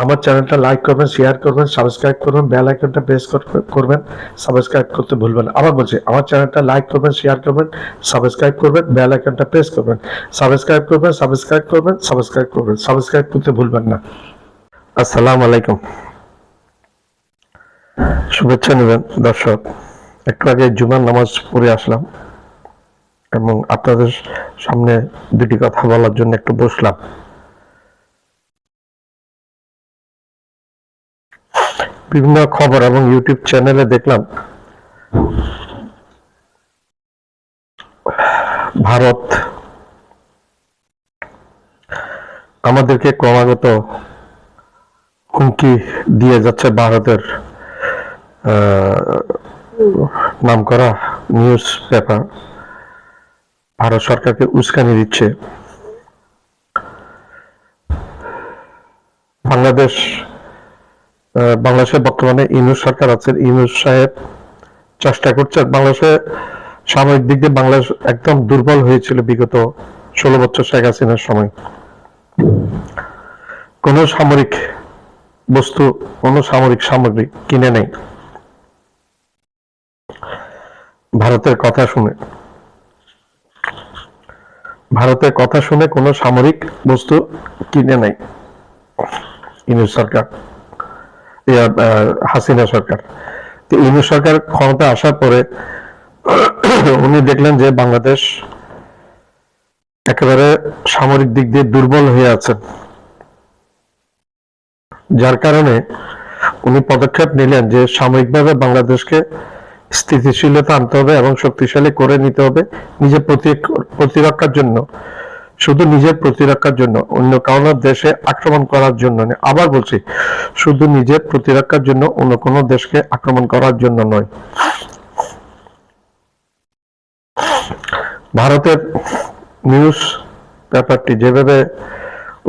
আমার চ্যানেলটা লাইক করবেন, শেয়ার করবেন, সাবস্ক্রাইব করবেন, বেল আইকনটা প্রেস করবেন। সাবস্ক্রাইব করতে ভুলবেন না। আবার বলছি, আমার চ্যানেলটা লাইক করবেন, শেয়ার করবেন, সাবস্ক্রাইব করবেন, বেল আইকনটা প্রেস করবেন। সাবস্ক্রাইব করবেন, সাবস্ক্রাইব করবেন, সাবস্ক্রাইব করবেন, সাবস্ক্রাইব করতে ভুলবেন না। আসসালামু আলাইকুম। শুভেচ্ছা নেবেন দর্শক। একটু আগে জুমার নামাজ পড়ে আসলাম এবং আপনাদের সামনে দুটি কথা বলার জন্য একটু বসলাম। বিভিন্ন খবর এবং ইউটিউব চ্যানেলে দেখলাম ভারত আমাদেরকে ক্রমাগত হুমকি দিয়ে যাচ্ছে। ভারতের নামকরা নিউজ পেপার ভারত সরকারকে উস্কানি দিচ্ছে। বাংলাদেশে বর্তমানে ইউনূস সরকার আছে। ইউনূস সাহেব চেষ্টা করছে। বাংলাদেশে সামরিক দিক দিয়ে বাংলাদেশ একদম দুর্বল হয়েছিল বিগত 16 বছর শেখ হাসিনার সময়। কোন সামরিক বস্তু, কোন সামরিক সামগ্রী কিনে নেই ভারতের কথা শুনে। ভারতের কথা শুনে কোন সামরিক বস্তু কিনে নেই ইউনূস সরকার, হাসিনা সরকার। তো ইউনূস সরকার ক্ষমতা আসার পরে উনি দেখলেন যে বাংলাদেশ একেবারে সামরিক দিক দিয়ে দুর্বল হয়ে আছে, যার কারণে উনি পদক্ষেপ নিলেন যে সাময়িকভাবে বাংলাদেশকে স্থিতিশীলতা আনতে হবে এবং শক্তিশালী করে নিতে হবে নিজের প্রতিরক্ষার জন্য। শুধু নিজের প্রতিরক্ষার জন্য, অন্য কারো দেশে আক্রমণ করার জন্য নয়। আবার বলছি, শুধু নিজের প্রতিরক্ষার জন্য, অন্য কোনো দেশকে আক্রমণ করার জন্য নয়। ভারতের নিউজ পেপারটি যেভাবে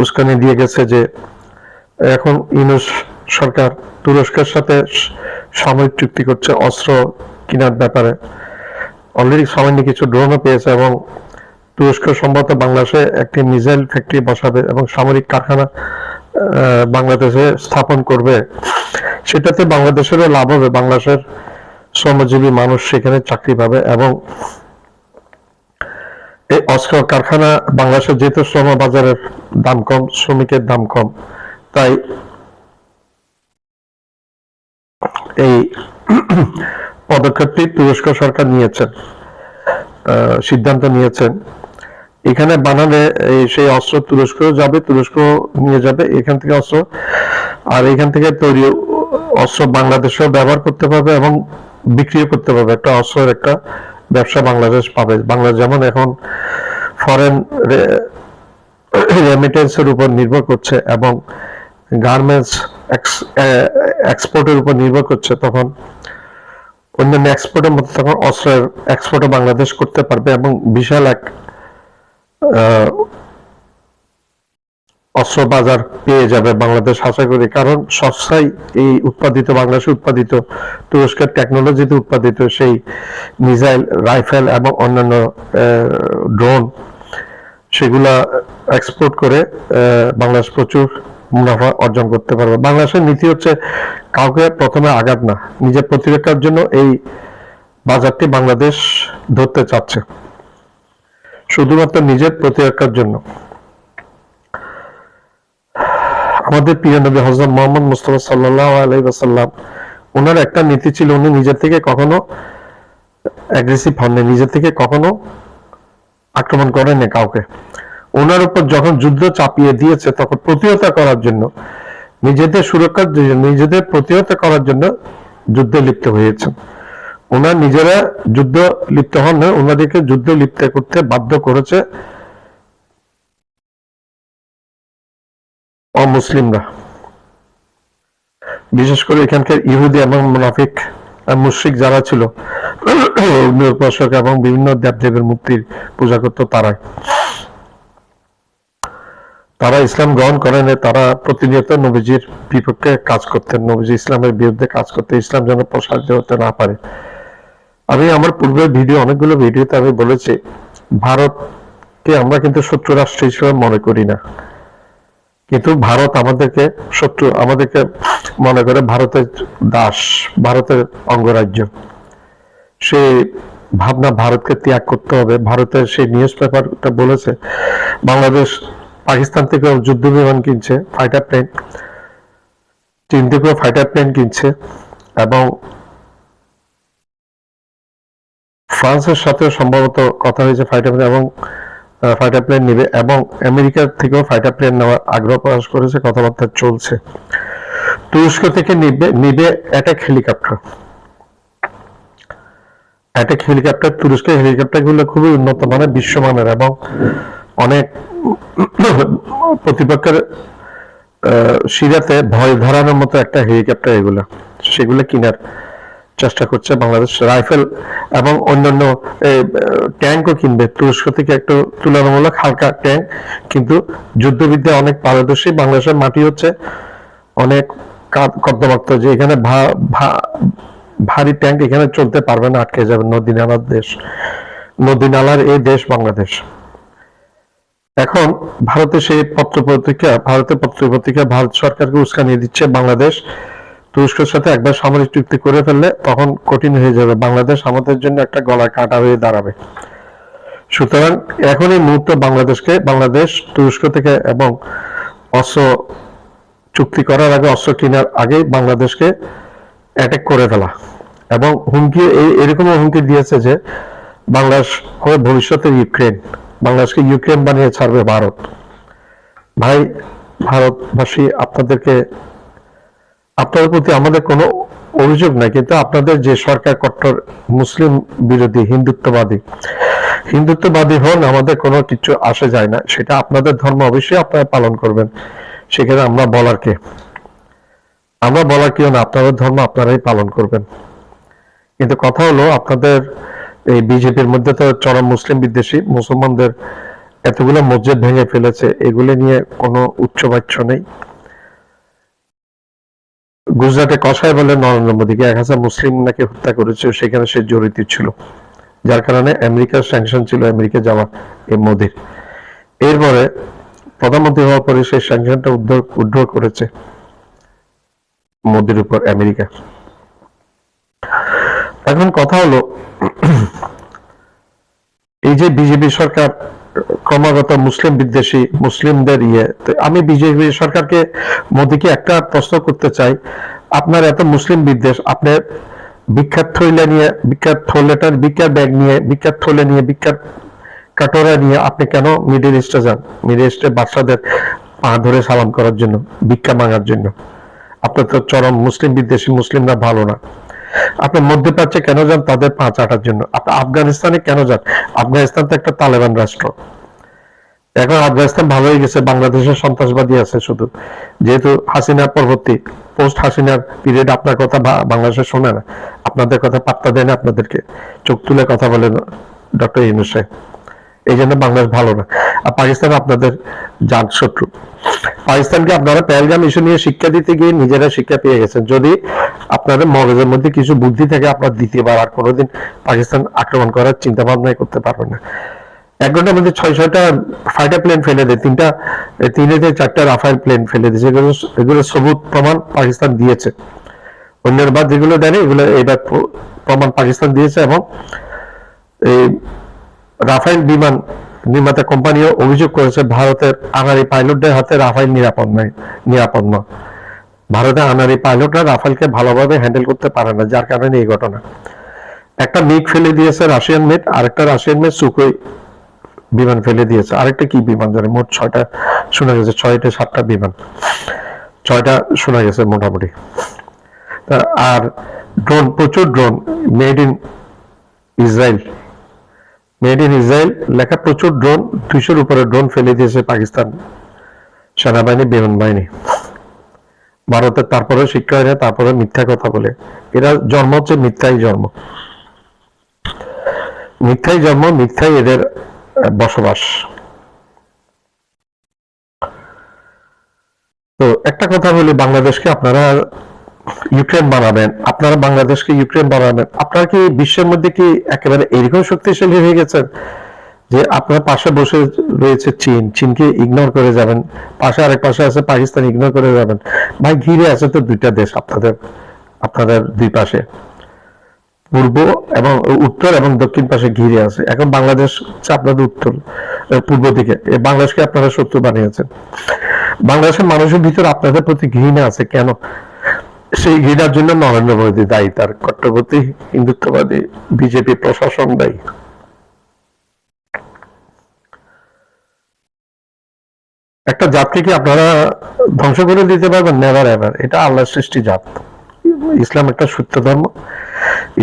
উস্কানি দিয়ে গেছে যে এখন ইউনূস সরকার তুরস্কের সাথে সামরিক চুক্তি করছে অস্ত্র কেনার ব্যাপারে। অলরেডি সামান্য কিছু ড্রোনও পেয়েছে এবং তুরস্ক সম্ভবত বাংলাদেশে একটি মিসাইল ফ্যাক্টরি বসাবে এবং সামরিক কারখানা বাংলাদেশে স্থাপন করবে। সেটাতে বাংলাদেশেরও লাভ হবে, বাংলাদেশের শ্রমজীবী মানুষ সেখানে চাকরি পাবে এবং এই অস্ত্র কারখানা বাংলাদেশের যেহেতু শ্রম বাজারের দাম কম, শ্রমিকের দাম কম, তাই এই পদক্ষেপটি তুরস্ক সরকার নিয়েছেন, সিদ্ধান্ত নিয়েছেন। এখানে বানালে সেই অস্ত্র তুরস্ক যাবে, তুরস্ক নিয়ে যাবে এখান থেকে অস্ত্র, আর এখান থেকে তৈরি অস্ত্র বাংলাদেশেও ব্যবহার করতে পারবে এবং বিক্রিও করতে পারবে। একটা অস্ত্রের একটা ব্যবসা বাংলাদেশ পাবে। বাংলাদেশ যেমন এখন ফরেন রেমিটেন্সের উপর নির্ভর করছে এবং গার্মেন্টস এক্সপোর্টের উপর নির্ভর করছে, তখন অন্যান্য এক্সপোর্টের মধ্যে তখন অস্ত্রের এক্সপোর্টও বাংলাদেশ করতে পারবে এবং বিশাল এক অস্ত্র বাজার পেয়ে যাবে বাংলাদেশ আশা করি। কারণ সস্তায় এই উৎপাদিত, বাংলাদেশে উৎপাদিত, তুরস্কের টেকনোলজিতে উৎপাদিত সেই মিসাইল, রাইফেল এবং অন্যান্য ড্রোন, সেগুলা এক্সপোর্ট করে বাংলাদেশ প্রচুর মুনাফা অর্জন করতে পারবে। বাংলাদেশের নীতি হচ্ছে কাউকে প্রথমে আঘাত না, নিজের প্রতিরক্ষার জন্য এই বাজারটি বাংলাদেশ ধরতে চাচ্ছে, শুধুমাত্র নিজের প্রতিরক্ষার জন্য। আমাদের প্রিয় নবী হযরত মুহাম্মদ মুস্তাফা সাল্লাল্লাহু আলাইহি ওয়াসাল্লাম, ওনার একটা নীতি ছিল, উনি নিজের থেকে কখনো অ্যাগ্রেসিভ হননি, নিজের থেকে কখনো আক্রমণ করেননি কাউকে। ওনার উপর যখন যুদ্ধ চাপিয়ে দিয়েছে তখন প্রতিহত করার জন্য, নিজেদের সুরক্ষার জন্য, নিজেদের প্রতিহত করার জন্য যুদ্ধে লিপ্ত হয়েছেন। ওনার নিজেরা যুদ্ধ লিপ্ত হন না, ওনাদেরকে যুদ্ধ লিপ্ত করতে বাধ্য করেছে অমুসলিমরা, বিশেষ করে এখানকার ইহুদি এবং মুনাফিক মুশরিক যারা ছিল, উপাসক এবং বিভিন্ন দেবদেবের মূর্তির পূজা করত, তারা ইসলাম গ্রহণ করেন। তারা প্রতিনিয়ত নবীজির বিপক্ষে কাজ করতেন, নবীজি ইসলামের বিরুদ্ধে কাজ করতেন, ইসলাম যেন প্রসারিত হতে না পারে। আমি আমার পূর্বের ভিডিও, অনেকগুলো ভিডিওতে আমি বলেছি, ভারতকে আমরা কিন্তু শত্রু রাষ্ট্র হিসেবে মনে করি না। কিন্তু ভারত আমাদেরকে শত্রু, আমাদেরকে মনে করে ভারতের দাস, ভারতের অঙ্গরাজ্য। সেই ভাবনা ভারতকে ত্যাগ করতে হবে। ভারতের সেই নিউজ পেপারটা বলেছে বাংলাদেশ পাকিস্তান থেকে যুদ্ধ বিমান কিনছে, ফাইটার প্লেন, চীন থেকেও ফাইটার প্লেন কিনছে, এবং ফ্রান্সের সাথেও সম্ভবত কথা হয়েছে ফাইটার প্লেন, এবং ফাইটার প্লেন নিবে, এবং আমেরিকার থেকেও ফাইটার প্লেন নেওয়ার আগ্রহ প্রকাশ করেছে, কথাবার্তা চলছে। তুরস্ক থেকে নিবে অ্যাটাক হেলিকপ্টার। অ্যাটাক হেলিকপ্টার, তুরস্কের হেলিকপ্টার গুলো খুবই উন্নত মানের, বিশ্বমানের, এবং অনেক প্রতিপক্ষের সিরাতে ভয় ধরানোর মতো একটা হেলিকপ্টার এগুলো, সেগুলো কেনার চেষ্টা করছে বাংলাদেশ। রাইফেল এবং অন্যান্য ট্যাঙ্কও কিনবে তুরস্ক থেকে, একটু তুলনামূলক হালকা ট্যাঙ্ক, কিন্তু যুদ্ধবিদ্যায় অনেক পারদর্শী। বাংলাদেশের মাটি হচ্ছে অনেক কর্দমাক্ত, যে এখানে ভারী ট্যাঙ্ক এখানে চলতে পারবে না, আটকে যাবে। নদী নালার দেশ, নদী নালার এই দেশ বাংলাদেশ। এখন ভারতের সেই ভারতের পত্রপত্রিকা ভারত সরকারকে উস্কানি দিচ্ছে বাংলাদেশ তুরস্কের সাথে একবার সামরিক চুক্তি করে ফেললে তখন কঠিন হয়ে যাবে, বাংলাদেশ আমাদের জন্য একটা গলার কাঁটা হয়ে দাঁড়াবে। সুতরাং এখন এই মুহূর্তে বাংলাদেশ তুরস্ক থেকে এবং অস্ত্র চুক্তি করার আগে, অস্ত্র কেনার আগেই বাংলাদেশকে অ্যাটাক করে ফেলা, এবং হুমকি এরকম হুমকি দিয়েছে যে বাংলাদেশ হবে ভবিষ্যতে ইউক্রেন, বাংলাদেশকে ইউক্রেন বানিয়ে ছাড়বে ভারত। ভাই, ভারতবাসী, আপনাদের প্রতি আমাদের কোনো অভিযোগ নাই, কিন্তু আপনাদের যে সরকার কট্টর মুসলিম বিরোধী, হিন্দুত্ববাদী হন, আমাদের কোনো কিছু আসে যায় না। সেটা আপনাদের ধর্ম, অবশ্যই আপনারা পালন করবেন, সেখানে আমরা বলার কেউ না, আপনাদের ধর্ম আপনারাই পালন করবেন। কিন্তু কথা হলো, আপনাদের এই বিজেপির মধ্যে তো চরম মুসলিম বিদ্বেষী, মুসলমানদের এতগুলো মসজিদ ভেঙে ফেলেছে, এগুলো নিয়ে কোনো উচ্চবাচ্য নেই। গুজরাটে কসাই বলে নরেন্দ্র মোদীকে 1000 মুসলিম নাকি হত্যা করেছে, সেখানে সে জড়িত ছিল, যার কারণে আমেরিকার স্যাংশন ছিল আমেরিকা যাওয়া এই মোদীর। এরপরে প্রধানমন্ত্রী হওয়ার পরে সেই স্যাংশনটা উদ্ধার করেছে মোদীর উপর আমেরিকা। এখন কথা হলো, এই যে বিজেপি সরকার ক্রমাগত মুসলিম বিদ্বেষী, মুসলিমদের আমি বিজেপি সরকারকে, মোদীকে একটা প্রশ্ন করতে চাই, আপনার এত মুসলিম বিদ্বেষ, আপনার বিখ্যাত থৈলা নিয়ে, বিখ্যাত থলেটার, বিখ্যাত ব্যাগ নিয়ে, বিখ্যাত থলে নিয়ে, বিখ্যাত কাটোরা নিয়ে আপনি কেন মিডল ইস্টে যান? মিডল ইস্টে বাদশাদের পা ধরে সালাম করার জন্য, ভিক্ষা মাঙার জন্য। আপনার তো চরম মুসলিম বিদ্বেষী, মুসলিমরা ভালো না। আপনি মধ্যপ্রাচ্যে কেন যান? তাদের পা চাটার জন্য। আপনি আফগানিস্তানে কেন যান? আফগানিস্তান তো একটা তালেবান রাষ্ট্র। এখন আফগানিস্তান ভালো হয়ে গেছে, বাংলাদেশের সন্ত্রাসবাদী আছে শুধু, যেহেতু হাসিনা পরবর্তী, পোস্ট হাসিনার পিরিয়ড আপনার কথা বাংলাদেশে শোনে না, আপনাদের কথা পাত্তা দেয় না, আপনাদেরকে চোখ তুলে কথা বলে ডক্টর ইউনূস সাহেব। এই জন্য বাংলাদেশ ভালো না। আর পাকিস্তান আপনাদের জাত শত্রু। পাকিস্তানকে আপনারা পেহেলগাম ইস্যু নিয়ে শিক্ষা দিতে গিয়ে নিজেরা শিক্ষা পেয়ে গেছেন। যদি আপনাদের মগজের মধ্যে কিছু বুদ্ধি থাকে, আপনার দ্বিতীয়বার আর কোনোদিন পাকিস্তান আক্রমণ করার চিন্তা ভাবনাই করতে পারবেন না। 1 ঘন্টার মধ্যে 6-6টা ফাইটার প্লেন ফেলে দেয়, 3-4টা রাফায়েল প্লেন ফেলে দিয়েছে। এগুলো সবুত প্রমাণ পাকিস্তান দিয়েছে। অন্যের বাদ যেগুলো দেয়নি, এগুলো এবার প্রমাণ পাকিস্তান দিয়েছে। এবং এই রাফায়েল বিমান নির্মাতা কোম্পানিও অভিযোগ করেছে ভারতের আনারি পাইলটদের হাতে রাফায়েল নিরাপদ নয়। ভারতের আনারি পাইলটরা রাফায়েলকে ভালোভাবে হ্যান্ডেল করতে পারে না, যার কারণে এই ঘটনা। একটা মিগ ফেলে দিয়েছে রাশিয়ান মেট, আরেকটা রাশিয়ান মেট সুখোই বিমান ফেলে দিয়েছে। আরেকটা কি বিমান জানে, মোট 6টা শোনা গেছে, 6-7টা বিমান, 6টা শোনা গেছে মোটামুটি। আর ড্রোন, প্রচুর ড্রোন, মেড ইন ইসরায়েল লেখা প্রচুর ড্রোন, 200-র উপরে ড্রোন ফেলে দিয়েছে পাকিস্তান সেনাবাহিনী, বিমান বাহিনী। ভারতের তারপরে শিক্ষা হয় না, তারপরে মিথ্যা কথা বলে। এরা জন্ম হচ্ছে মিথ্যাই জন্ম, মিথ্যাই এদের বসবাস। তো একটা কথা বলি, বাংলাদেশকে আপনারা ইউক্রেন বানাবেন, আপনারা কি বিশ্বের মধ্যে কি একেবারে এরকম শক্তিশালী হয়ে গেছেন যে আপনার পাশে বসে রয়েছে চীন, চীনকে ইগনোর করে যাবেন, পাশে আরেক পাশে আছে পাকিস্তান, ইগনোর করে যাবেন। ভাই ঘিরে আছে তো দুইটা দেশ আপনাদের, আপনাদের দুই পাশে, পূর্ব এবং উত্তর এবং দক্ষিণ পাশে ঘিরে আছে। এখন বাংলাদেশ হচ্ছে আপনাদের উত্তর পূর্ব দিকে, বাংলাদেশকে আপনারা শত্রু বানিয়েছেন। বাংলাদেশের মানুষের ভিতর আপনাদের প্রতি ঘৃণা আছে কেন? সেই ঘৃণার জন্য নরেন্দ্র মোদী দায়ী, তার কট্টরপন্থী হিন্দুত্ববাদী বিজেপি প্রশাসন দায়ী। একটা জাতকে কি আপনারা ধ্বংস করে দিতে পারবেন? Never ever. এটা আল্লাহর সৃষ্টি জাত। ইসলাম একটা সত্য ধর্ম,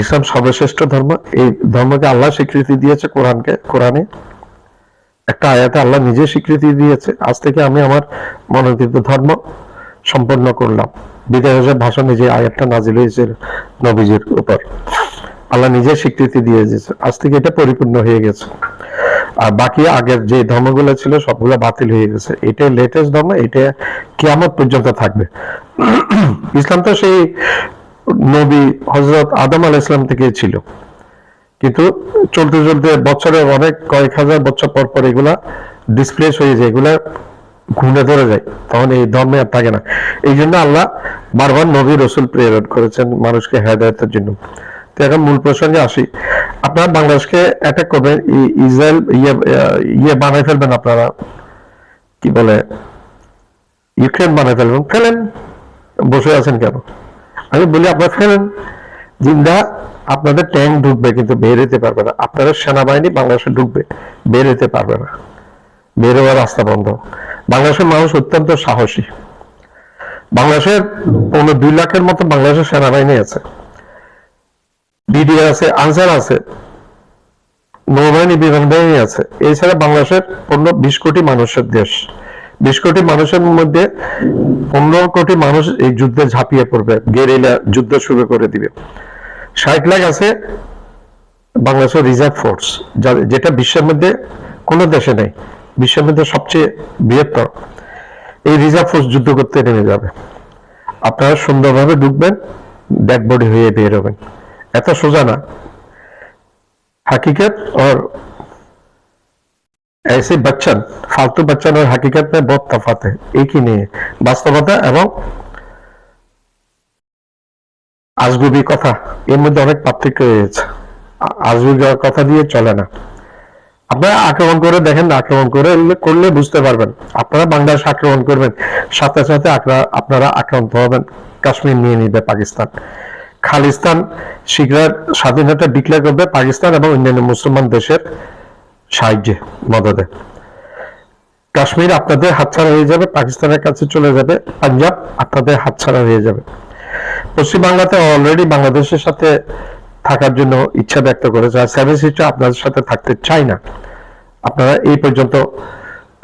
ইসলাম সর্বশ্রেষ্ঠ ধর্ম। এই ধর্মকে আল্লাহ স্বীকৃতি দিয়েছে কোরআনে একটা আয়াতে আল্লাহ নিজে স্বীকৃতি দিয়েছে, আজ থেকে আমি আমার মনোনীত ধর্ম সম্পন্ন করলাম। বিদায় হজের ভাষণে যে আয়াতটা নাজিল হয়েছিল নবীজির উপর, আল্লাহ নিজে স্বীকৃতি দিয়ে দিয়েছে, আজ থেকে এটা পরিপূর্ণ হয়ে গেছে। আর বাকি আগের যে ধর্মগুলো ছিল সবগুলো বাতিল হয়ে গেছে। এটা লেটেস্ট ধর্ম, এটা কিয়ামত পর্যন্ত থাকবে। ইসলাম তো সেই নবী হযরত আদম আলাইহিস সালাম থেকে ছিল, কিন্তু চলতে চলতে বছরে অনেক কয়েক হাজার বছর পর পর এগুলা ডিসপ্লেস হয়ে যায়, এগুলা ঘুরে ধরে যায়, তখন এই ধর্মে আর থাকে না। এই জন্য আল্লাহ বারবার নবী রসুল প্রেরণ করেছেন মানুষকে হেদায়েতের জন্য। তো এখন মূল প্রসঙ্গে আসি। আপনারা বাংলাদেশকে অ্যাটাক করবেন, ইসরায়েল ইয়ে বানাই ফেলবেন, আপনারা কি বলে ইউক্রেন বানাই ফেলবেন, ফেলেন, বসে আছেন কেন? আমি বলি আপনারা ফেলেন, জিন্দা আপনাদের ট্যাঙ্ক ঢুকবে কিন্তু বের হতে পারবে না, আপনাদের সেনাবাহিনী বাংলাদেশে ঢুকবে, বের হতে পারবে না, বের হওয়ার রাস্তা বন্ধ। বাংলাদেশের মানুষ অত্যন্ত সাহসী। বাংলাদেশের 2 লাখের মতো বাংলাদেশের সেনাবাহিনী আছে, বিডিআর আছে, আনসার আছে, নৌবাহিনী, বিমান বাহিনী আছে। এছাড়া বাংলাদেশের 20 কোটি মানুষের দেশ, 20 কোটি মানুষের মধ্যে 15 কোটি মানুষ এই যুদ্ধে ঝাঁপিয়ে পড়বে, গেরিলা যুদ্ধ শুরু করে দিবে। 60 লাখ আছে বাংলাদেশের রিজার্ভ ফোর্স, যেটা বিশ্বের মধ্যে কোনো দেশে নেই, বিশ্বের মধ্যে সবচেয়ে বৃহত্তর। এই রিজার্ভ ফোর্স যুদ্ধ করতে নেমে যাবে, আপনারা সুন্দরভাবে ঢুকবেন, ডেড বডি হয়ে বের হবেন। এত সোজা না। हकीकत और ऐसे बच्चन, फालतू बच्चन और हकीकत में बहुत तफात है, एक ही नहीं है। বাস্তবতা এবং আজগুবি কথা এর মধ্যে অনেক পার্থক্য রয়েছে। আজগুবি কথা দিয়ে চলে না। আপনারা আক্রমণ করে দেখেন, আক্রমণ করলে বুঝতে পারবেন। আপনারা বাংলাদেশ আক্রমণ করবেন, সাথে সাথে আপনারা আক্রান্ত হবেন, কাশ্মীর নিয়ে নিবে পাকিস্তান, খালিস্তান শীঘ্র স্বাধীনতা ডিক্লেয়ার করবে পাকিস্তান এবং অন্যান্য মুসলমান দেশের সাহায্যে, মদদে। কাশ্মীর আপনাদের হাতছাড়া হয়ে যাবে, পাকিস্তানের কাছে চলে যাবে, পাঞ্জাব আপনাদের হাতছাড়া হয়ে যাবে। পশ্চিমবাংলাতে অলরেডি বাংলাদেশের সাথে থাকার জন্য ইচ্ছা ব্যক্ত করেছে, আর 7 সিস্টার আপনাদের সাথে থাকতে চাই না। আপনারা এই পর্যন্ত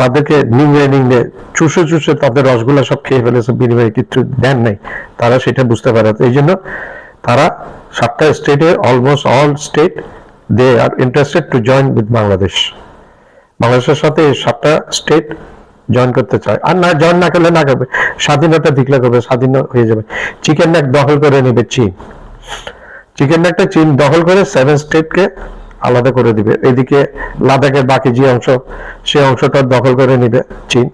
তাদেরকে নিংড়ে চুষে তাদের রসগুলা সব খেয়ে ফেলেছে, বিনিময়ে কিছু দেন নাই, তারা সেটা বুঝতে পারে। এই জন্য তারা 7টা স্টেটে, almost all state, they are interested to join with Bangladesh. বাংলাদেশের সাথে 7টা স্টেট জয়েন করতে চায়, আর না জয়েন না করলে না করবে, স্বাধীনতা ডিক্লেয়ার করবে, স্বাধীন হয়ে যাবে। চিকেন নেক দখল করে নেবে চীন, চিকেন নেকটা চীন দখল করে 7 স্টেটকে আলাদা করে দিবে। এদিকে লাদাখের বাকি যে অংশ, সেই অংশটা দখল করে নিবে চীন,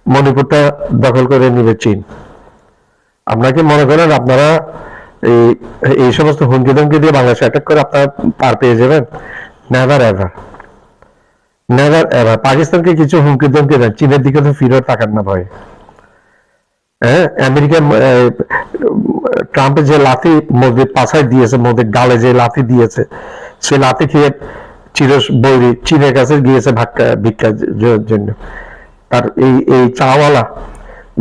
মণিপুরটা দখল করে নিবে চীন। আপনাকে মনে করেন আপনারা এই সমস্ত হুমকি ধমকি দিয়ে বাংলাদেশে অ্যাটাক করে আপনারা পার পেয়ে যাবেন? Never ever, never ever. পাকিস্তানকে কিছু হুমকি ধমকি দেন, চীনের দিকে তো ফিরে তাকান না ভয়। হ্যাঁ, আমেরিকা ট্রাম্পে যে লাথি মোদির পাছায় দিয়েছে, মোদির গালে যে লাথি দিয়েছে, সে লাথি খেয়ে বৈরী চীনের কাছে গিয়েছে ভিক্ষার জন্য। তার এই চাওয়ালা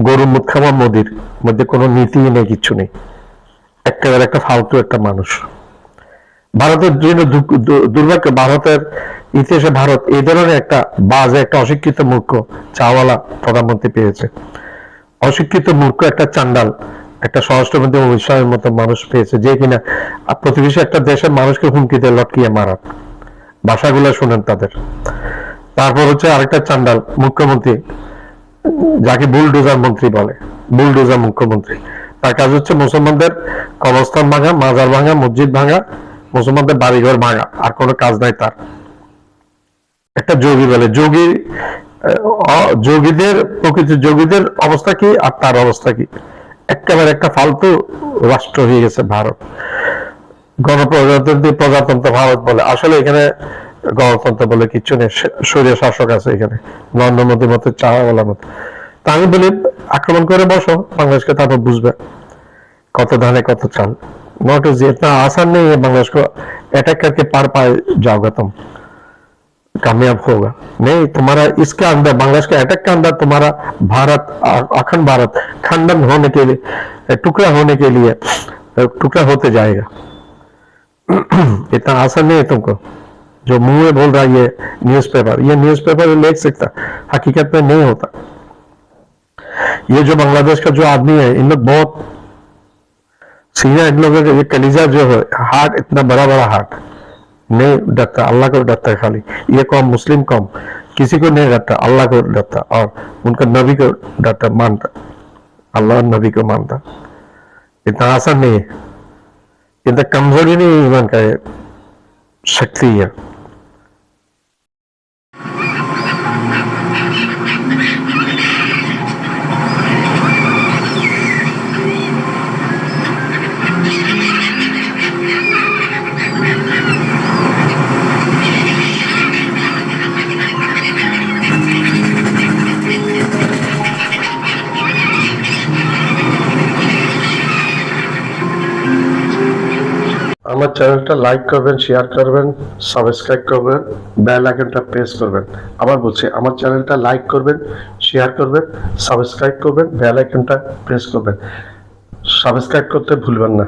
গরু মুখ খাওয়া মোদির মধ্যে কোনো নীতি নেই, কিচ্ছু নেই, একেবারে একটা ফালতু একটা মানুষ। ভারতের জন্য দুর্ভাগ্য, ভারতের ইতিহাসে ভারত এই ধরনের একটা বাজে, একটা অশিক্ষিত মূর্খ চাওয়ালা প্রধানমন্ত্রী পেয়েছে। অশিক্ষিত মূর্খ একটা চান্ডাল, একটা স্বরাষ্ট্রমন্ত্রী অমিত শাহের মতো মানুষ পেয়েছে, যে কিনা প্রতিবেশী একটা দেশের মানুষকে হুমকিতে লটকিয়ে মারার। ভাষাগুলো শুনেন তাদের। তারপর হচ্ছে আরেকটা চান্ডাল মুখ্যমন্ত্রী, যাকে বুলডোজার মন্ত্রী বলে, বুলডোজার মুখ্যমন্ত্রী। তার কাজ হচ্ছে মুসলমানদের কবরস্থান ভাঙা, মাজার ভাঙা, মসজিদ ভাঙা, মুসলমানদের বাড়িঘর ভাঙা, আর কোনো কাজ নাই তার। একটা যোগী বলে, যোগীদের প্রকৃত যোগীদের অবস্থা কি আর তার অবস্থা কি? একেবারে একটা ফালতু রাষ্ট্র হয়ে গেছে ভারত। প্রজাতন্ত্র ভারত বলে, আসলে এখানে গণতন্ত্র বলে কিছু নেই, স্বৈর শাসক আছে এখানে, নরেন্দ্র মোদীর মতো, চাওয়ালার মতো। তা আমি বলি আক্রমণ করে বসো বাংলাদেশকে, তারপর बुझবে কত ধানে কত চাল। नॉट इजी, इतना आसान नहीं है बांग्लादेश को अटैक करके पार पाए जाओगे तुम, कामयाब होगा नहीं। तुम्हारा इसके अंदर, बांग्लादेश के अटैक के अंदर तुम्हारा भारत, अखंड भारत खंडन होने के लिए, टुकड़ा होने के लिए टुकड़ा होते जाएगा। इतना आसान नहीं है तुमको, जो मुंह में बोल रहा है ये न्यूज़पेपर लिख सकता, हकीकत में नहीं होता। ये जो बांग्लादेश का जो आदमी है, इन लोग बहुत सीना, इन लोगों का ये कलीजा जो है, हार्ट इतना बड़ा बड़ा हार्ट, नहीं डरता, अल्लाह को डरता है खाली। ये कौम, मुस्लिम कौम किसी को नहीं डरता, अल्लाह को डरता और उनका नबी को डरता, मानता, अल्लाह नबी को मानता। इतना आसान नहीं है, इतना कमजोरी नहीं ईमान का, शक्ति है। আমার চ্যানেলটা লাইক করবেন, শেয়ার করবেন, সাবস্ক্রাইব করবেন, বেল আইকনটা প্রেস করবেন। আবার বলছি, আমার চ্যানেলটা লাইক করবেন, শেয়ার করবেন, সাবস্ক্রাইব করবেন, বেল আইকনটা প্রেস করবেন। সাবস্ক্রাইব করতে ভুলবেন না।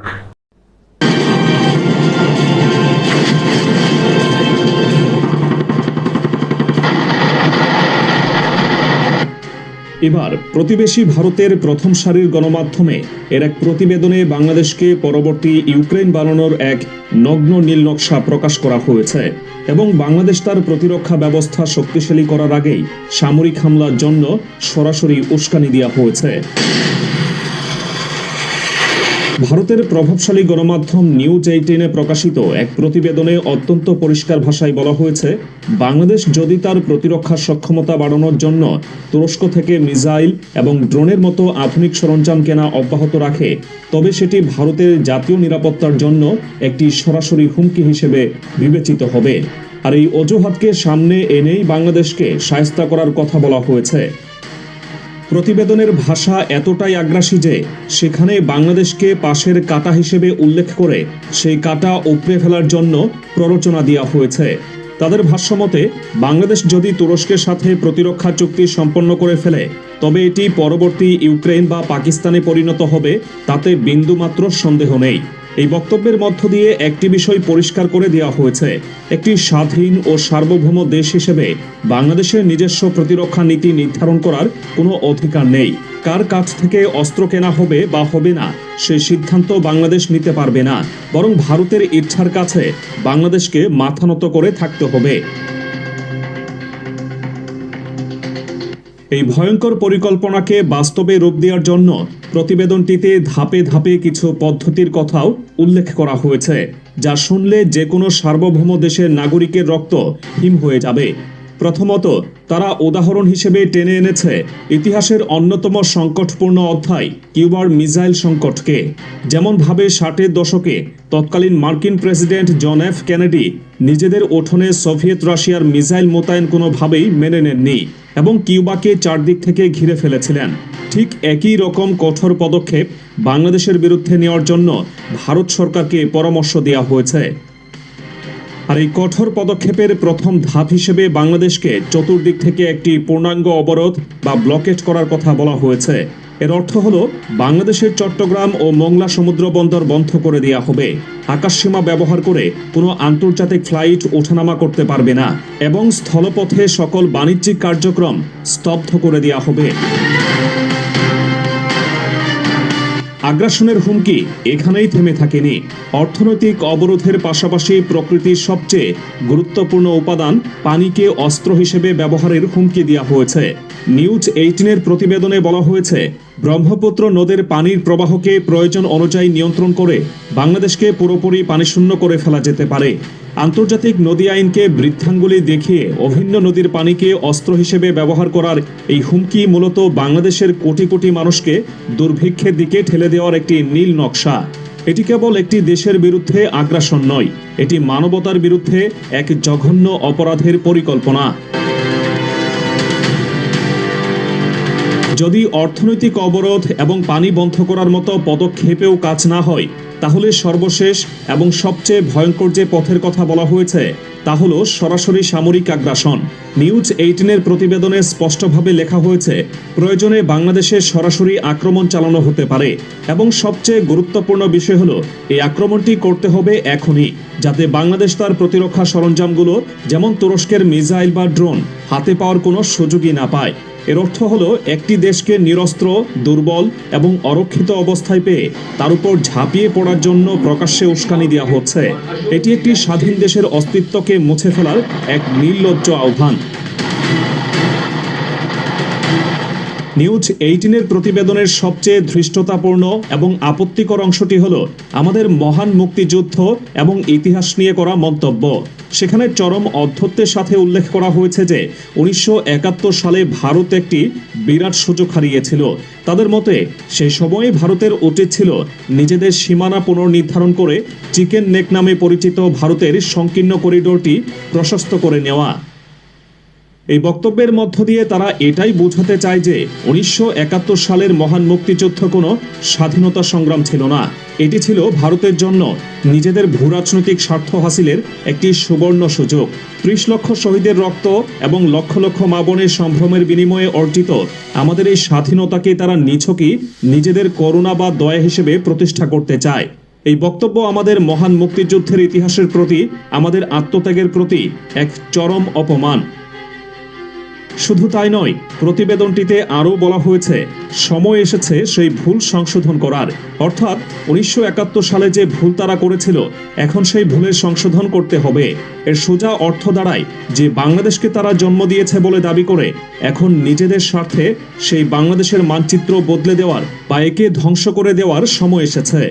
এবার প্রতিবেশী ভারতের প্রথম সারির গণমাধ্যমে এর এক প্রতিবেদনে বাংলাদেশকে পরবর্তী ইউক্রেন বানানোর এক নগ্ন নীল নকশা প্রকাশ করা হয়েছে এবং বাংলাদেশ তার প্রতিরক্ষা ব্যবস্থা শক্তিশালী করার আগেই সামরিক হামলার জন্য সরাসরি উস্কানি দেওয়া হয়েছে। ভারতের প্রভাবশালী গণমাধ্যম নিউজ 18-এ প্রকাশিত এক প্রতিবেদনে অত্যন্ত পরিষ্কার ভাষায় বলা হয়েছে, বাংলাদেশ যদি তার প্রতিরক্ষা সক্ষমতা বাড়ানোর জন্য তুরস্ক থেকে মিসাইল এবং ড্রোনের মতো আধুনিক সরঞ্জাম কেনা অব্যাহত রাখে, তবে সেটি ভারতের জাতীয় নিরাপত্তার জন্য একটি সরাসরি হুমকি হিসেবে বিবেচিত হবে। আর এই অজুহাতকে সামনে এনেই বাংলাদেশকে শায়েস্তা করার কথা বলা হয়েছে। প্রতিবেদনের ভাষা এতটাই আগ্রাসী যে সেখানে বাংলাদেশকে পাশের কাঁটা হিসেবে উল্লেখ করে সেই কাঁটা উপড়ে ফেলার জন্য প্ররোচনা দেওয়া হয়েছে। তাদের ভাষ্যমতে, বাংলাদেশ যদি তুরস্কের সাথে প্রতিরক্ষা চুক্তি সম্পন্ন করে ফেলে তবে এটি পরবর্তী ইউক্রেন বা পাকিস্তানে পরিণত হবে, তাতে বিন্দুমাত্র সন্দেহ নেই। এই বক্তব্যের মধ্য দিয়ে একটি বিষয় পরিষ্কার করে দেওয়া হয়েছে, একটি স্বাধীন ও সার্বভৌম দেশ হিসেবে বাংলাদেশের নিজস্ব প্রতিরক্ষা নীতি নির্ধারণ করার কোনো অধিকার নেই। কার কাছ থেকে অস্ত্র কেনা হবে বা হবে না সেই সিদ্ধান্ত বাংলাদেশ নিতে পারবে না, বরং ভারতের ইচ্ছার কাছে বাংলাদেশকে মাথা নত করে থাকতে হবে। এই ভয়ঙ্কর পরিকল্পনাকে বাস্তবে রূপ দেওয়ার জন্য প্রতিবেদনটিতে ধাপে ধাপে কিছু পদ্ধতির কথাও উল্লেখ করা হয়েছে, যা শুনলে যে কোনো সার্বভৌম দেশের নাগরিকের রক্ত হিম হয়ে যাবে। প্রথমত, তারা উদাহরণ হিসেবে টেনে এনেছে ইতিহাসের অন্যতম সংকটপূর্ণ অধ্যায় কিউবার মিসাইল সংকটকে। যেমনভাবে 60-এর দশকে তৎকালীন মার্কিন প্রেসিডেন্ট জন এফ কেনেডি নিজেদের উঠোনে সোভিয়েত রাশিয়ার মিসাইল মোতায়েন কোনোভাবেই মেনে নেননি এবং কিউবাকে চারদিক থেকে ঘিরে ফেলেছিলেন, ঠিক একই রকম কঠোর পদক্ষেপ বাংলাদেশের বিরুদ্ধে নেওয়ার জন্য ভারত সরকারকে পরামর্শ দেওয়া হয়েছে। আর এই কঠোর পদক্ষেপের প্রথম ধাপ হিসেবে বাংলাদেশকে চতুর্দিক থেকে একটি পূর্ণাঙ্গ অবরোধ বা ব্লকেট করার কথা বলা হয়েছে। এর অর্থ হলো বাংলাদেশের চট্টগ্রাম ও মোংলা সমুদ্র বন্দর বন্ধ করে দেওয়া হবে, আকাশসীমা ব্যবহার করে কোনো আন্তর্জাতিক ফ্লাইট ওঠানামা করতে পারবে না এবং স্থলপথে সকল বাণিজ্যিক কার্যক্রম স্তব্ধ করে দেওয়া হবে। আগ্রাসনের হুমকি এখানেই থেমে থাকেনি। অর্থনৈতিক অবরোধের পাশাপাশি প্রকৃতির সবচেয়ে গুরুত্বপূর্ণ উপাদান পানিকে অস্ত্র হিসেবে ব্যবহারের হুমকি দেওয়া হয়েছে। নিউজ 18-এর প্রতিবেদনে বলা হয়েছে, ব্রহ্মপুত্র নদের পানির প্রবাহকে প্রয়োজন অনুযায়ী নিয়ন্ত্রণ করে বাংলাদেশকে পুরোপুরি পানিশূন্য করে ফেলা যেতে পারে। আন্তর্জাতিক নদী আইনকে বৃদ্ধাঙ্গুলি দেখিয়ে অভিন্ন নদীর পানিকে অস্ত্র হিসেবে ব্যবহার করার এই হুমকি মূলত বাংলাদেশের কোটি কোটি মানুষকে দুর্ভিক্ষের দিকে ঠেলে দেওয়ার একটি নীল নকশা। এটি কেবল একটি দেশের বিরুদ্ধে আগ্রাসন নয়, এটি মানবতার বিরুদ্ধে এক জঘন্য অপরাধের পরিকল্পনা। যদি অর্থনৈতিক অবরোধ এবং পানি বন্ধ করার মতো পদক্ষেপেও কাজ না হয়, তাহলে সর্বশেষ এবং সবচেয়ে ভয়ঙ্কর যে পথের কথা বলা হয়েছে তা হলো সরাসরি সামরিক আগ্রাসন। নিউজ 18-এর প্রতিবেদনে স্পষ্টভাবে লেখা হয়েছে, প্রয়োজনে বাংলাদেশে সরাসরি আক্রমণ চালানো হতে পারে এবং সবচেয়ে গুরুত্বপূর্ণ বিষয় হলো এই আক্রমণটি করতে হবে এখনই, যাতে বাংলাদেশ তার প্রতিরক্ষা সরঞ্জামগুলো যেমন তুরস্কের মিসাইল বা ড্রোন হাতে পাওয়ার কোনো সুযোগই না পায়। এর অর্থ হলো একটি দেশকে নিরস্ত্র, দুর্বল এবং অরক্ষিত অবস্থায় পেয়ে তার উপর ঝাঁপিয়ে পড়ার জন্য প্রকাশ্যে উস্কানি দেওয়া হচ্ছে। এটি একটি স্বাধীন দেশের অস্তিত্বকে মুছে ফেলার এক নির্লজ্জ আহ্বান। নিউজ 18-এর প্রতিবেদনের সবচেয়ে ধৃষ্টতাপূর্ণ এবং আপত্তিকর অংশটি হল আমাদের মহান মুক্তিযুদ্ধ এবং ইতিহাস নিয়ে করা মন্তব্য। সেখানে চরম অধ্যত্বের সাথে উল্লেখ করা হয়েছে যে 1971 সালে ভারত একটি বিরাট সুযোগ হারিয়েছিল। তাদের মতে সেই সময়ে ভারতের উচিত ছিল নিজেদের সীমানা পুনর্নির্ধারণ করে চিকেন নেক নামে পরিচিত ভারতের সংকীর্ণ করিডোরটি প্রশস্ত করে নেওয়া। এই বক্তব্যের মধ্য দিয়ে তারা এটাই বোঝাতে চায় যে 1971 সালের মহান মুক্তিযুদ্ধ কোনো স্বাধীনতা সংগ্রাম ছিল না, এটি ছিল ভারতের জন্য নিজেদের ভূরাজনৈতিক স্বার্থ হাসিলের একটি সুবর্ণ সুযোগ। 30 লক্ষ শহীদের রক্ত এবং লক্ষ লক্ষ মা বোনের সম্ভ্রমের বিনিময়ে অর্জিত আমাদের এই স্বাধীনতাকে তারা নিছকই নিজেদের করুণা বা দয়া হিসেবে প্রতিষ্ঠা করতে চায়। এই বক্তব্য আমাদের মহান মুক্তিযুদ্ধের ইতিহাসের প্রতি, আমাদের আত্মত্যাগের প্রতি এক চরম অপমান। শুধু তাই নয়, প্রতিবেদনটিতে আরও বলা হয়েছে সময় এসেছে সেই ভুল সংশোধন করার, অর্থাৎ 1971 সালে যে ভুল তারা করেছিল এখন সেই ভুলের সংশোধন করতে হবে। এর সোজা অর্থ দাঁড়ায় যে বাংলাদেশকে তারা জন্ম দিয়েছে বলে দাবি করে এখন নিজেদের স্বার্থে সেই বাংলাদেশের মানচিত্র বদলে দেওয়ার বা একে ধ্বংস করে দেওয়ার সময় এসেছে।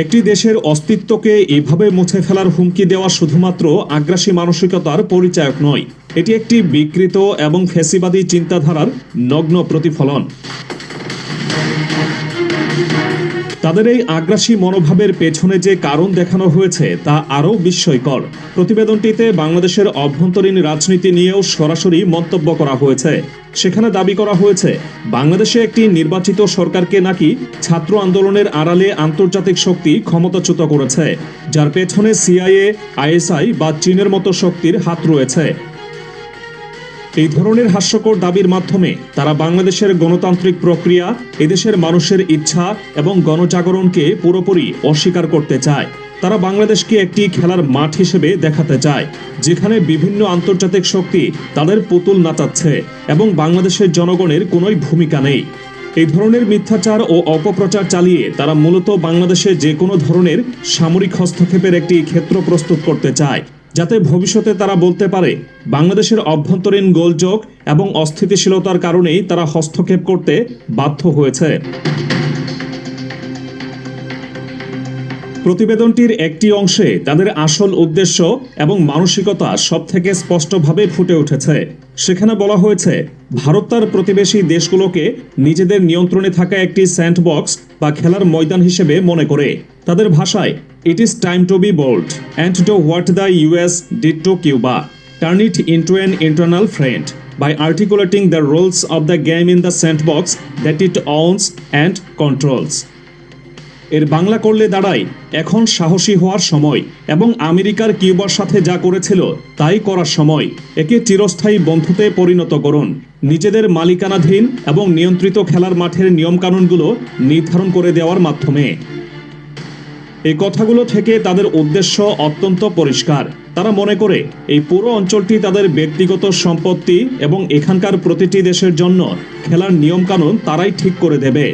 একটি দেশের অস্তিত্বকে এভাবে মুছে ফেলার হুমকি দেওয়া শুধুমাত্র আগ্রাসী মানসিকতার পরিচায়ক নয়, এটি একটি বিকৃত এবং ফ্যাসিবাদী চিন্তাধারার নগ্ন প্রতিফলন। তাদের এই আগ্রাসী মনোভাবের পেছনে যে কারণ দেখানো হয়েছে তা আরও বিস্ময়কর। প্রতিবেদনটিতে বাংলাদেশের অভ্যন্তরীণ রাজনীতি নিয়েও সরাসরি মন্তব্য করা হয়েছে। সেখানে দাবি করা হয়েছে বাংলাদেশে একটি নির্বাচিত সরকারকে নাকি ছাত্র আন্দোলনের আড়ালে আন্তর্জাতিক শক্তি ক্ষমতাচ্যুত করেছে, যার পেছনে সিআইএ, আইএসআই বা চীনের মতো শক্তির হাত রয়েছে। এই ধরনের হাস্যকর দাবির মাধ্যমে তারা বাংলাদেশের গণতান্ত্রিক প্রক্রিয়া, এদেশের মানুষের ইচ্ছা এবং গণজাগরণকে পুরোপুরি অস্বীকার করতে চায়। তারা বাংলাদেশকে একটি খেলার মাঠ হিসেবে দেখাতে চায়, যেখানে বিভিন্ন আন্তর্জাতিক শক্তি তাদের পুতুল নাচাচ্ছে এবং বাংলাদেশের জনগণের কোনোই ভূমিকা নেই। এই ধরনের মিথ্যাচার ও অপপ্রচার চালিয়ে তারা মূলত বাংলাদেশে যে কোনো ধরনের সামরিক হস্তক্ষেপের একটি ক্ষেত্র প্রস্তুত করতে চায়, যাতে ভবিষ্যতে তারা বলতে পারে বাংলাদেশের অভ্যন্তরীণ গোলযোগ এবং অস্থিতিশীলতার কারণেই তারা হস্তক্ষেপ করতে বাধ্য হয়েছে। প্রতিবেদনটির একটি অংশে তাদের আসল উদ্দেশ্য এবং মানসিকতা সবথেকে স্পষ্টভাবে ফুটে উঠেছে। সেখানে বলা হয়েছে ভারত তার প্রতিবেশী দেশগুলোকে নিজেদের নিয়ন্ত্রণে থাকা একটি স্যান্ডবক্স বা খেলার ময়দান হিসেবে মনে করে। তাদের ভাষায়, "It is time to be bold and do what the US did to Cuba, turn it into an internal friend by articulating the rules of the game in the sandbox that it owns and controls." এর বাংলা করলে দাঁড়ায়, এখন সাহসী হওয়ার সময় এবং আমেরিকার কিউবার সাথে যা করেছিল তাই করার সময়। একে চিরস্থায়ী বন্ধুতে পরিণত করুন, নিজেদের মালিকানাধীন এবং নিয়ন্ত্রিত খেলার মাঠের নিয়মকানুনগুলো নির্ধারণ করে দেওয়ার মাধ্যমে। এই কথাগুলো থেকে তাদের উদ্দেশ্য অত্যন্ত পরিষ্কার। তারা মনে করে এই পুরো অঞ্চলটি তাদের ব্যক্তিগত সম্পত্তি এবং এখানকার প্রতিটি দেশের জন্য খেলার নিয়মকানুন তারাই ঠিক করে দেবে।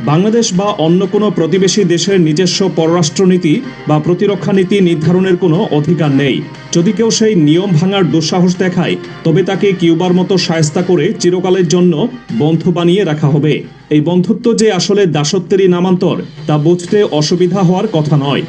বাংলাদেশ বা অন্য কোনো প্রতিবেশী দেশের নিজস্ব পররাষ্ট্রনীতি বা প্রতিরক্ষা নীতি নির্ধারণের কোনো অধিকার নেই। যদি কেউ সেই নিয়ম ভাঙার দুঃসাহস দেখায়, তবে তাকে কিউবার মতো শায়েস্তা করে চিরকালের জন্য বন্ধু বানিয়ে রাখা হবে। এই বন্ধুত্ব যে আসলে দাসত্বেরই নামান্তর, তা বুঝতে অসুবিধা হওয়ার কথা নয়।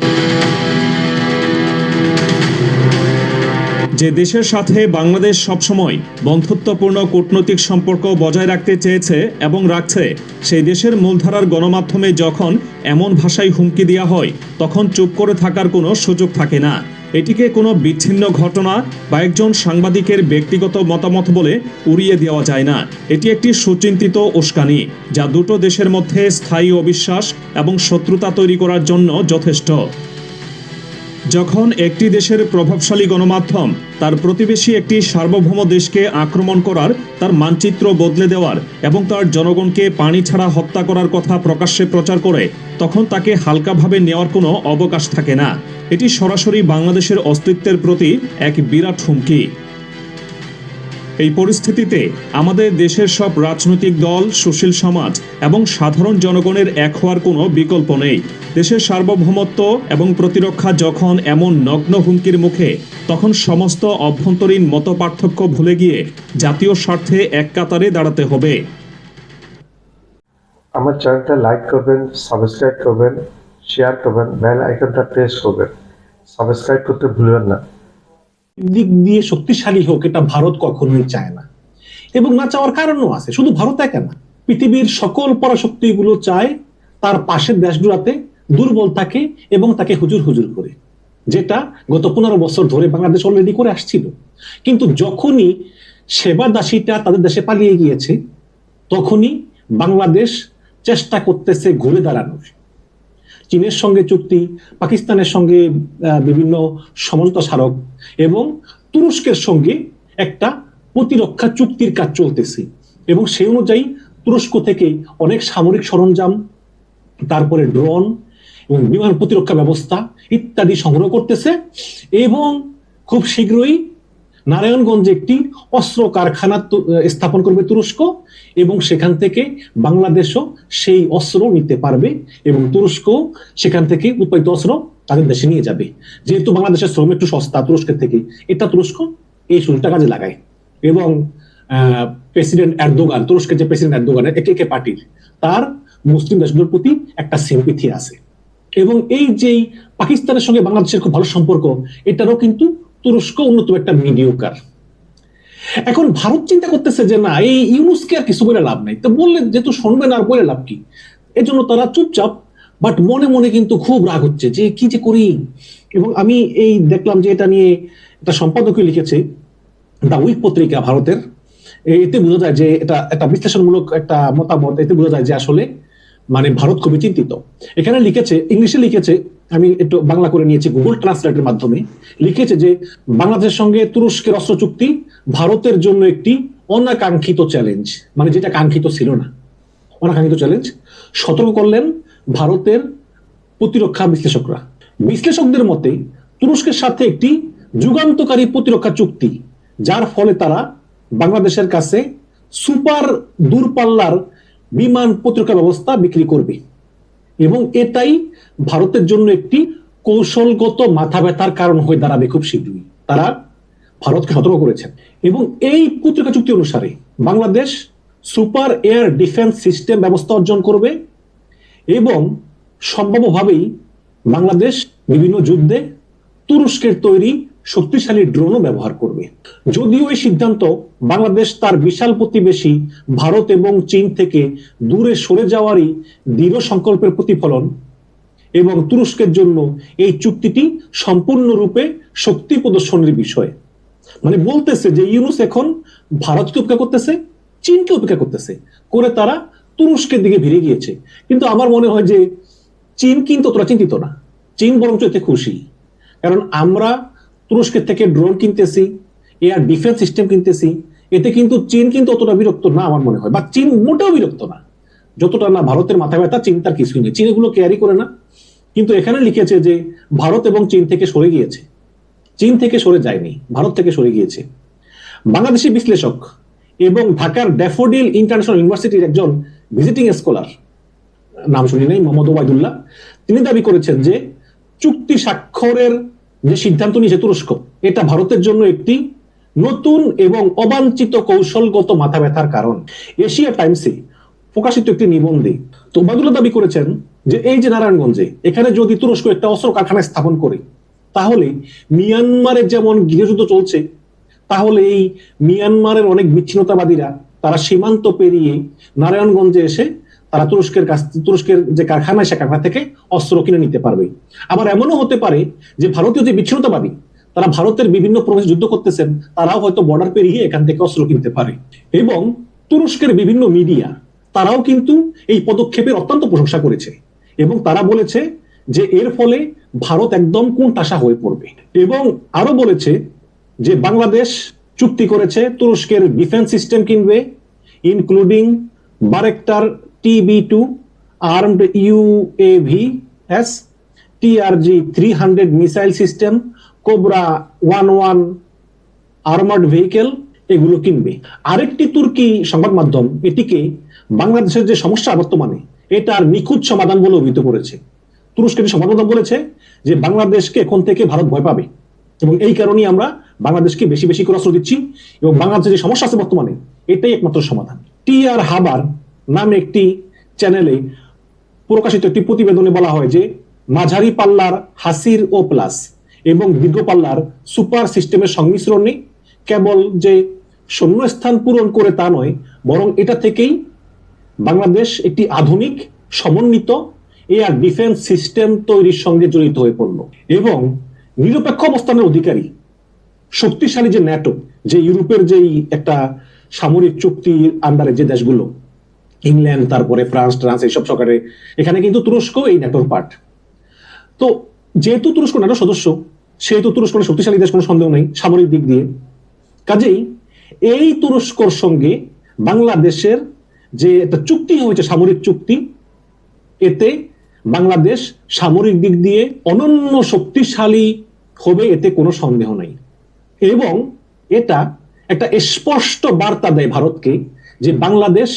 যে দেশের সাথে বাংলাদেশ সবসময় বন্ধুত্বপূর্ণ কূটনৈতিক সম্পর্ক বজায় রাখতে চেয়েছে এবং রাখছে, সেই দেশের মূলধারার গণমাধ্যমে যখন এমন ভাষায় হুমকি দেওয়া হয়, তখন চুপ করে থাকার কোনো সুযোগ থাকে না। এটিকে কোনো বিচ্ছিন্ন ঘটনা বা একজন সাংবাদিকের ব্যক্তিগত মতামত বলে উড়িয়ে দেওয়া যায় না। এটি একটি সুচিন্তিত উস্কানি, যা দুটো দেশের মধ্যে স্থায়ী অবিশ্বাস এবং শত্রুতা তৈরি করার জন্য যথেষ্ট। যখন একটি দেশের প্রভাবশালী গণমাধ্যম তার প্রতিবেশী একটি সার্বভৌম দেশকে আক্রমণ করার, তার মানচিত্র বদলে দেওয়ার এবং তার জনগণকে পানি ছাড়া হত্যা করার কথা প্রকাশ্যে প্রচার করে, তখন তাকে হালকাভাবে নেওয়ার কোনো অবকাশ থাকে না। এটি সরাসরি বাংলাদেশের অস্তিত্বের প্রতি এক বিরাট হুমকি। এই পরিস্থিতিতে আমাদের দেশের সব রাজনৈতিক দল, সুশীল সমাজ এবং সাধারণ জনগণের এক হওয়ার কোনো বিকল্প নেই। দেশের সার্বভৌমত্ব এবং প্রতিরক্ষা যখন এমন নগ্ন হুমকির মুখে, তখন সমস্ত অভ্যন্তরীণ মতপার্থক্য ভুলে গিয়ে জাতীয় স্বার্থে এক কাতারে দাঁড়াতে হবে। আমার চ্যানেলটা লাইক করবেন, সাবস্ক্রাইব করবেন, শেয়ার করবেন, বেল আইকনটা প্রেস করবেন। সাবস্ক্রাইব করতে ভুলবেন না। দিক দিয়ে শক্তিশালী হোক, এটা ভারত কখনোই চায় না, এবং না চাওয়ার কারণও আছে। শুধু ভারত একা না, পৃথিবীর সকল পরাশক্তিগুলো চায় তার পাশের দেশগুলোতে দুর্বল থাকে এবং তাকে হুজুর হুজুর করে, যেটা গত 15 বছর ধরে বাংলাদেশ অলরেডি করে আসছিল। কিন্তু যখনই সেবা দাসীটা তাদের দেশে পালিয়ে গিয়েছে, তখনই বাংলাদেশ চেষ্টা করতেছে ঘুরে দাঁড়ানোর। চীনের সঙ্গে চুক্তি, পাকিস্তানের সঙ্গে বিভিন্ন সমঝোতা স্মারক এবং তুরস্কের সঙ্গে একটা প্রতিরক্ষা চুক্তির কাজ চলতেছে, এবং সেই অনুযায়ী তুরস্ক থেকে অনেক সামরিক সরঞ্জাম, তারপরে ড্রোন এবং বিমান প্রতিরক্ষা ব্যবস্থা ইত্যাদি সংগ্রহ করতেছে। এবং খুব শীঘ্রই নারায়ণগঞ্জে একটি অস্ত্র কারখানা স্থাপন করবে তুরস্ক, এবং সেখান থেকে বাংলাদেশও সেই অস্ত্র নিতে পারবে এবং তুরস্ক সেখান থেকে উৎপাদিত অস্ত্র তাদের দেশে নিয়ে যাবে। যেহেতু বাংলাদেশের শ্রম একটু সস্তা তুরস্কের থেকে, এটা তুরস্ক এই সুযোগটা কাজে লাগায়। এবং প্রেসিডেন্ট এরদোগান, তুরস্কের যে প্রেসিডেন্ট এরদোগানের একে পার্টির, তার মুসলিম দেশগুলোর প্রতি একটা সিম্পিথি আছে। এবং এই যে পাকিস্তানের সঙ্গে বাংলাদেশের খুব ভালো সম্পর্ক, এটারও কিন্তু তুরস্ক অন্যতম একটা মিডিওকার। এখন ভারত চিন্তা করতেছে যে না, এই ইউনুসকে আর কিছু বলে লাভ নাই, তো বললে যেহেতু শুনবে না, আর বলে লাভ কি। এজন্য তারা চুপচাপ, বাট মনে মনে কিন্তু খুব রাগ হচ্ছে যে কি যে করি। এবং আমি এই দেখলাম যে এটা নিয়ে একটা সম্পাদকই লিখেছে, দ্য উইক পত্রিকা ভারতের। এতে বোঝা যায় যে এটা একটা বিশ্লেষণমূলক একটা মতামত। এতে বোঝা যায় যে আসলে মানে ভারত খুবই চিন্তিত। এখানে লিখেছে, ইংলিশে লিখেছে, আমি একটু বাংলা করে নিয়েছি গুগল ট্রান্সলেটের মাধ্যমে। লিখেছে যে বাংলাদেশের সঙ্গে তুরস্কের অস্ত্র চুক্তি ভারতের জন্য একটি অনাকাঙ্ক্ষিত চ্যালেঞ্জ, মানে যেটা কাঙ্ক্ষিত ছিল না, অনাকাঙ্ক্ষিত চ্যালেঞ্জ। সতর্ক করলেন ভারতের প্রতিরক্ষা বিশ্লেষকরা। বিশ্লেষকদের মতে তুরস্কের সাথে একটি যুগান্তকারী প্রতিরক্ষা চুক্তি, যার ফলে তারা বাংলাদেশের কাছে সুপার দূরপাল্লার বিমান প্রতিরক্ষা ব্যবস্থা বিক্রি করবে, এবং এটাই ভারতের জন্য একটি কৌশলগত মাথা ব্যথার কারণ হয়ে দাঁড়াবে খুব শীঘ্রই। তারা ভারতকে সতর্ক করেছেন। এবং এই প্রতিরক্ষা চুক্তি অনুসারে Bangladesh super air defence system ব্যবস্থা অর্জন করবে, এবং সম্ভাব্যভাবেই বাংলাদেশ বিভিন্ন যুদ্ধে তুরস্কের তৈরি শক্তিশালী ড্রোনও ব্যবহার করবে। যদিও এই সিদ্ধান্ত বাংলাদেশ তার বিশাল প্রতিবেশী ভারত এবং চীন থেকে দূরে সরে যাওয়ারই দৃঢ় সংকল্পের প্রতিফলন, এবং তুরস্কের জন্য এই চুক্তিটি সম্পূর্ণরূপে শক্তি প্রদর্শনের বিষয়। মানে বলতেছে যে ইউনুস এখন ভারতকে উপেক্ষা করতেছে, চীনকে উপেক্ষা করতেছে, করে তারা তুরস্কের দিকে ভিড়ে গিয়েছে। কিন্তু আমার মনে হয় যে চীন কিন্তু অতটা চিন্তিত না, চীন বরঞ্চ এতে খুশি। কারণ আমরা তুরস্কের থেকে ড্রোন কিনতেছি, এয়ার ডিফেন্স সিস্টেম কিনতেছি, এতে কিন্তু চীন কিন্তু অতটা বিরক্ত না আমার মনে হয়, বা চীন মোটেও বিরক্ত না, যতটা না ভারতের মাথা ব্যথা। চীন তার কিছুই নেই, চীন এগুলো ক্যারি করে না। কিন্তু এখানে লিখেছে যে ভারত এবং চীন থেকে সরে গিয়েছে, চীন থেকে সরে যায়নি, ভারত থেকে সরে গিয়েছে। বাংলাদেশি বিশ্লেষক এবং ঢাকার ড্যাফোডিল ইন্টারন্যাশনাল ইউনিভার্সিটির একজন ভিজিটিং স্কলার নাম শুনি নাই, মোহাম্মদ ওবায়দুল্লাহ, তিনি দাবি করেছেন যে চুক্তি স্বাক্ষরের যে সিদ্ধান্ত নিয়েছে তুরস্ক, এটা ভারতের জন্য একটি নতুন এবং অবাঞ্ছিত কৌশলগত মাথা ব্যথার কারণ। এশিয়া টাইমসে প্রকাশিত একটি নিবন্ধে তো ওবায়দুল্লাহ দাবি করেছেন যে এই যে নারায়ণগঞ্জে, এখানে যদি তুরস্ক একটা অস্ত্র কারখানা স্থাপন করে, তাহলে মিয়ানমারের যেমন গৃহযুদ্ধ চলছে, তাহলে এই মিয়ানমারের অনেক বিচ্ছিন্নতাবাদীরা তারা সীমান্ত পেরিয়ে নারায়ণগঞ্জে এসে তারা তুরস্কের যে কারখানা, সে কারখানা থেকে অস্ত্র কিনে নিতে পারবে। আবার এমনও হতে পারে যে ভারতীয় যে বিচ্ছিন্নতাবাদী, তারা ভারতের বিভিন্ন প্রদেশে যুদ্ধ করতেছেন, তারাও হয়তো বর্ডার পেরিয়ে এখান থেকে অস্ত্র কিনতে পারে। এবং তুরস্কের বিভিন্ন মিডিয়া তারাও কিন্তু এই পদক্ষেপের অত্যন্ত প্রশংসা করেছে এবং তারা বলেছে যে এর ফলে ভারত একদম কোণঠাসা হয়ে পড়বে। এবং আরো বলেছে যে বাংলাদেশ চুক্তি করেছে তুরস্কের ডিফেন্স সিস্টেম কিনবে, including Bayraktar TB2 armed UAVs, TRG-300 missile system, Cobra 11 armoured vehicle, এগুলো কিনবে। আরেকটি তুর্কি সংবাদ মাধ্যম এটিকে বাংলাদেশের যে সমস্যা বর্তমানে, এটার নিখুঁত সমাধান বলে অভিহিত করেছে। তুরস্কের সংবাদ মাধ্যম বলেছে যে বাংলাদেশকে এখন থেকে ভারত ভয় পাবে এবং এই কারণেই আমরা বাংলাদেশকে বেশি বেশি করে অস্ত্র দিচ্ছি এবং বাংলাদেশের যে সমস্যা আছে বর্তমানে, এটাই একমাত্র সমাধান। TR হাবার নামে একটি চ্যানেলে প্রকাশিত একটি প্রতিবেদনে বলা হয় যে মাঝারি পাল্লার হাসির ও প্লাস এবং দীর্ঘ পাল্লার সুপার সিস্টেমের সংমিশ্রণে কেবল যে শূন্যস্থান পূরণ করে তা নয়, বরং এটা থেকেই বাংলাদেশ একটি আধুনিক সমন্বিত এয়ার ডিফেন্স সিস্টেম তৈরির সঙ্গে জড়িত হয়ে পড়ল। এবং নিরপেক্ষ অবস্থানের অধিকারী শক্তিশালী যে ন্যাটো, যে ইউরোপের যেই একটা সামরিক চুক্তির আন্ডারে যে দেশগুলো, ইংল্যান্ড, তারপরে ফ্রান্স, এইসব সরকারে, এখানে কিন্তু তুরস্ক এই ন্যাটোর পার্ট। তো যেহেতু তুরস্ক ন্যাটো সদস্য, সেহেতু তুরস্ক শক্তিশালী দেশ, কোনো সন্দেহ নেই সামরিক দিক দিয়ে। কাজেই এই তুরস্কর সঙ্গে বাংলাদেশের যে একটা চুক্তি হয়েছে, সামরিক চুক্তি, এতে বাংলাদেশ সামরিক দিক দিয়ে অনন্য শক্তিশালী হবে, এতে কোনো সন্দেহ নাই। এবং এটা একটা স্পষ্ট বার্তা দেয় ভারতকে যে বাংলাদেশ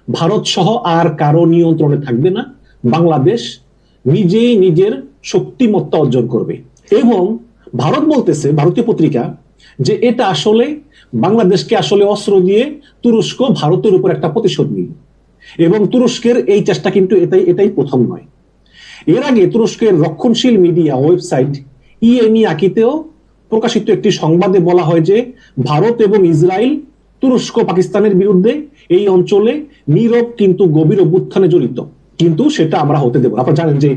ভারত সহ আর কারো নিয়ন্ত্রণে থাকবে না, বাংলাদেশ নিজেই নিজের শক্তিমত্তা অর্জন করবে। এবং ভারত বলতেছে, ভারতীয় পত্রিকা, যে এটা আসলে বাংলাদেশকে আসলে অস্ত্র দিয়ে তুরস্ক ভারতের উপর একটা প্রতিশোধ নিল। এবং তুরস্কের এই চেষ্টা কিন্তু এটাই প্রথম নয়। এর আগে তুরস্কের রক্ষণশীল মিডিয়া ওয়েবসাইট ইয়েনিয়াকিতেও প্রকাশিত একটি সংবাদে বলা হয় যে ভারত এবং ইসরায়েল তুরস্ক পাকিস্তানের বিরুদ্ধে এই অঞ্চলে নীরব কিন্তু গভীর অভ্যুত্থানে জড়িত, কিন্তু সেটা আমরা হতে দেব না। আপনারা জানেন যে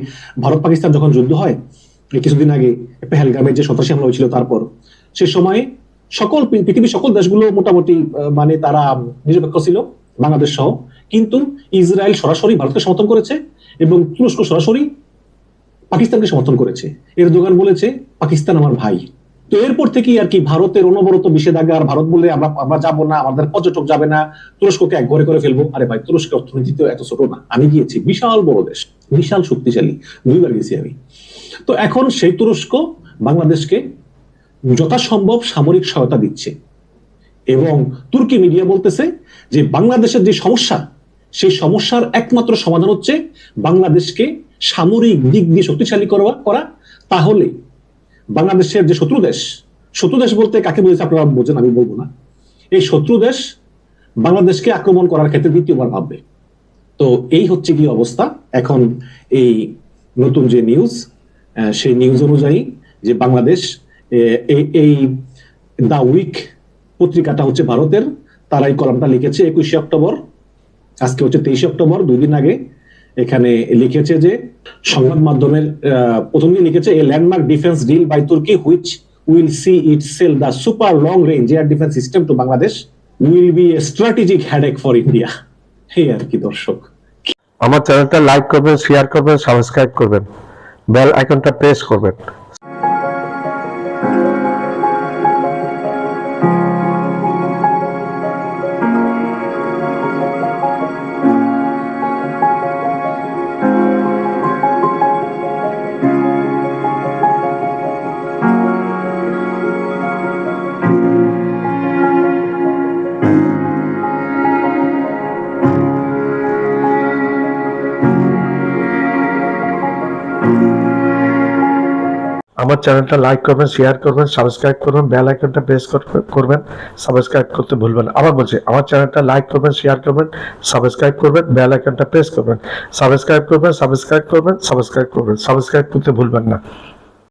ভারত পাকিস্তান যখন যুদ্ধ হয়, কিছুদিন আগে পেহেলগামে যে সন্ত্রাসী হামলা হয়েছিল, তারপর সে সময় পৃথিবীর সকল দেশগুলো মোটামুটি মানে তারা নিরপেক্ষ ছিল, বাংলাদেশ সহ। কিন্তু ইসরায়েল সরাসরি ভারতকে সমর্থন করেছে এবং তুরস্ক সরাসরি পাকিস্তানকে সমর্থন করেছে। এরদোগান বলেছে পাকিস্তান আমার ভাই। তো এরপর থেকেই আর কি ভারতের অনবরত নিষেধাজ্ঞা, আর ভারত বলে আমরা যাবো না, আমাদের পর্যটক যাবে না, তুরস্ককে এক ঘরে করে ফেলবো। আরে ভাই, তুরস্কের অর্থনীতি তো এত ছোট না, আমি গিয়েছি, বিশাল বড় দেশ, বিশাল শক্তিশালী, 2বার গেছি আমি। তো এখন সেই তুরস্ক বাংলাদেশকে যথাসম্ভব সামরিক সহায়তা দিচ্ছে এবং তুর্কি মিডিয়া বলতেছে যে বাংলাদেশের যে সমস্যা, সেই সমস্যার একমাত্র সমাধান হচ্ছে বাংলাদেশকে সামরিক দিক দিয়ে শক্তিশালী করা। তাহলে বাংলাদেশের যে শত্রু দেশ বলতে কাকে বলেছে আপনারা বোঝেন, আমি বলবো না, এই শত্রু দেশ বাংলাদেশকে আক্রমণ করার ক্ষেত্রে দ্বিতীয়বার ভাববে। তো এই হচ্ছে কি অবস্থা এখন। এই নতুন যে নিউজ, সেই নিউজ অনুযায়ী যে বাংলাদেশ, এই দা উইক পত্রিকাটা হচ্ছে ভারতের, তারা এই কলামটা লিখেছে 21শে অক্টোবর, আজকে হচ্ছে 23শে অক্টোবর, 2 দিন আগে। এখানে লিখেছে যে সংবাদ মাধ্যমের প্রথম দিন লিখেছে, a landmark defence deal by Turkey which will see it sell the super long range air defence system to Bangladesh will be a strategic headache for India. এই আর কি দর্শক, আমার চ্যানেলটা লাইক করবেন, শেয়ার করবেন, সাবস্ক্রাইব করবেন, বেল আইকনটা প্রেস করবেন। আমার চ্যানেলটা লাইক করবেন, শেয়ার করবেন, সাবস্ক্রাইব করবেন, বেল আইকনটা প্রেস করবেন, সাবস্ক্রাইব করতে ভুলবেন না। আবার বলছি, আমার চ্যানেলটা লাইক করবেন, শেয়ার করবেন, সাবস্ক্রাইব করবেন, বেল আইকনটা প্রেস করবেন, সাবস্ক্রাইব করবেন, সাবস্ক্রাইব করবেন, সাবস্ক্রাইব করবেন, সাবস্ক্রাইব করতে ভুলবেন না।